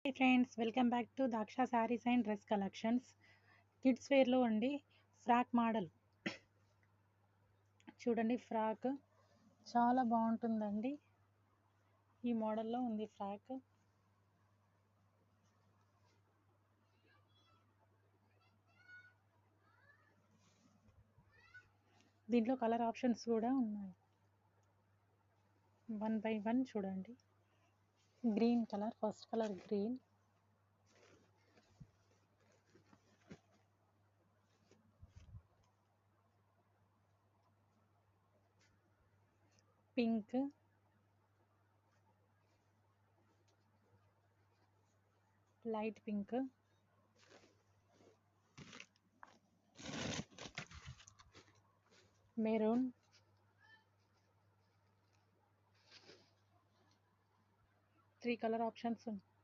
Hey friends, welcome back to Daksha Sarees and Dress Collections. Kids వేర్లో అండి frock model చూడండి. Frock చాలా బాగుంటుందండి. ఈ మోడల్లో ఉంది ఫ్రాక్. దీంట్లో కలర్ ఆప్షన్స్ కూడా ఉన్నాయి. 1 by 1 చూడండి. Green colour, first colour green, pink, light pink, maroon, three colour options ఉన్నాయి.